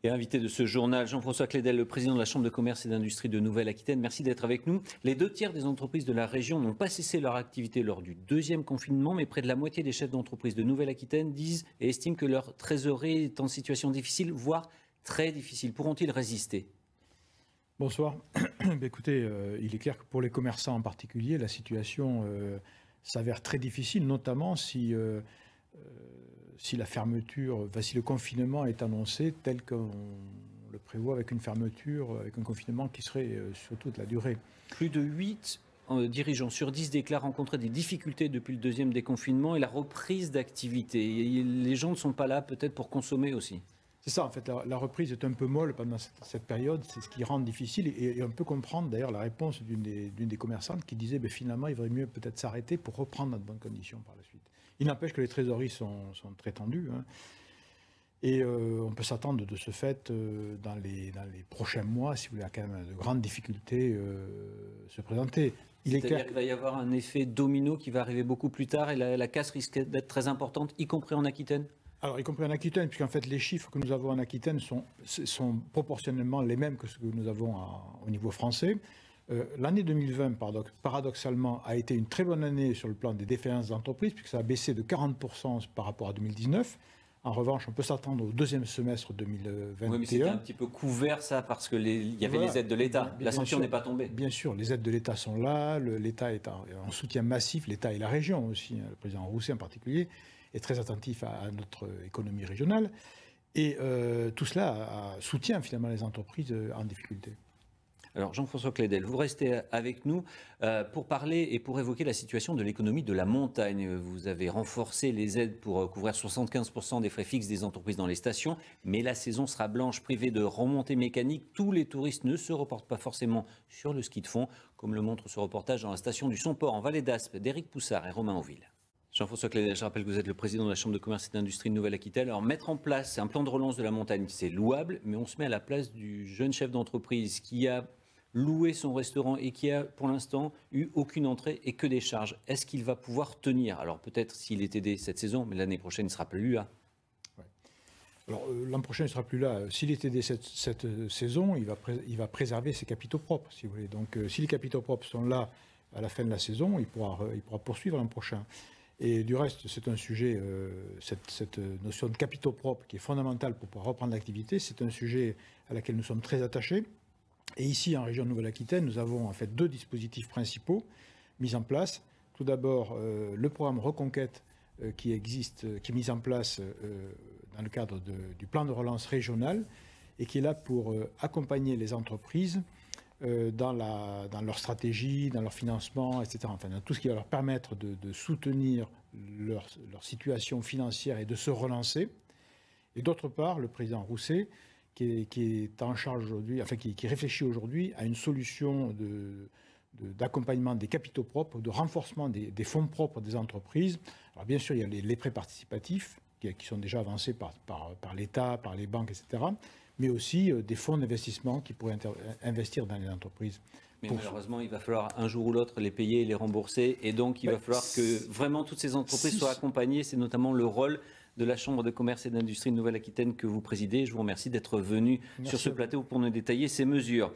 Et invité de ce journal, Jean-François Clédel, le président de la Chambre de commerce et d'industrie de Nouvelle-Aquitaine. Merci d'être avec nous. Les 2/3 des entreprises de la région n'ont pas cessé leur activité lors du deuxième confinement, mais près de la moitié des chefs d'entreprise de Nouvelle-Aquitaine disent et estiment que leur trésorerie est en situation difficile, voire très difficile. Pourront-ils résister ? Bonsoir. Écoutez, il est clair que pour les commerçants en particulier, la situation s'avère très difficile, notamment si la fermeture, si le confinement est annoncé tel qu'on le prévoit avec une fermeture, avec un confinement qui serait sur toute la durée. Plus de 8 dirigeants sur 10 déclarent rencontrer des difficultés depuis le deuxième déconfinement et la reprise d'activité. Les gens ne sont pas là peut-être pour consommer aussi. C'est ça, en fait, la reprise est un peu molle pendant cette période, c'est ce qui rend difficile, et on peut comprendre d'ailleurs la réponse d'une des commerçantes qui disait finalement il vaudrait mieux peut-être s'arrêter pour reprendre dans de bonnes conditions par la suite. Il n'empêche que les trésoreries sont très tendues, hein, et on peut s'attendre de ce fait dans les prochains mois, si vous voulez, à quand même de grandes difficultés se présenter. C'est-à-dire qu'il va y avoir un effet domino qui va arriver beaucoup plus tard et la casse risque d'être très importante, y compris en Aquitaine ? Alors, y compris en Aquitaine, puisqu'en fait, les chiffres que nous avons en Aquitaine sont proportionnellement les mêmes que ce que nous avons au niveau français. L'année 2020, paradoxalement, a été une très bonne année sur le plan des défaillances d'entreprises, puisque ça a baissé de 40% par rapport à 2019. En revanche, on peut s'attendre au deuxième semestre 2021. Oui, mais c'était un petit peu couvert, ça, parce qu'il y avait les aides de l'État. La sanction n'est pas tombée. Bien sûr, les aides de l'État sont là. L'État est en soutien massif, l'État et la région aussi, hein, le président Rousset en particulier, est très attentif à notre économie régionale. Et tout cela soutient finalement les entreprises en difficulté. Alors Jean-François Clédel, vous restez avec nous pour parler et pour évoquer la situation de l'économie de la montagne. Vous avez renforcé les aides pour couvrir 75% des frais fixes des entreprises dans les stations, mais la saison sera blanche, privée de remontées mécaniques. Tous les touristes ne se reportent pas forcément sur le ski de fond, comme le montre ce reportage dans la station du Somport en Vallée d'Aspe d'Éric Poussard et Romain Auville. Jean-François Clédel, je rappelle que vous êtes le président de la Chambre de commerce et d'industrie de Nouvelle-Aquitaine. Alors, mettre en place un plan de relance de la montagne, c'est louable, mais on se met à la place du jeune chef d'entreprise qui a loué son restaurant et qui a, pour l'instant, eu aucune entrée et que des charges. Est-ce qu'il va pouvoir tenir ? Alors, peut-être s'il est aidé cette saison, mais l'année prochaine, il ne sera plus là. Ouais. Alors, l'an prochain, il ne sera plus là. S'il est aidé cette saison, il va préserver ses capitaux propres, si vous voulez. Donc, si les capitaux propres sont là à la fin de la saison, il pourra poursuivre l'an prochain. Et du reste, c'est un sujet, cette notion de capitaux propres qui est fondamentale pour pouvoir reprendre l'activité, c'est un sujet à laquelle nous sommes très attachés. Et ici, en région de Nouvelle-Aquitaine, nous avons en fait deux dispositifs principaux mis en place. Tout d'abord, le programme Reconquête qui est mis en place dans le cadre du plan de relance régional et qui est là pour accompagner les entreprises dans leur stratégie, dans leur financement, etc. Enfin, dans tout ce qui va leur permettre de soutenir leur situation financière et de se relancer. Et d'autre part, le président Rousset, qui est en charge aujourd'hui, enfin qui réfléchit aujourd'hui à une solution d'accompagnement des capitaux propres, de renforcement des fonds propres des entreprises. Alors bien sûr, il y a les prêts participatifs qui sont déjà avancés par l'État, par les banques, etc., mais aussi des fonds d'investissement qui pourraient investir dans les entreprises. Mais malheureusement, il va falloir un jour ou l'autre les payer et les rembourser, et donc il va falloir que vraiment toutes ces entreprises soient accompagnées. C'est notamment le rôle de la Chambre de commerce et d'industrie de Nouvelle-Aquitaine que vous présidez. Je vous remercie d'être venu sur ce plateau pour nous détailler ces mesures.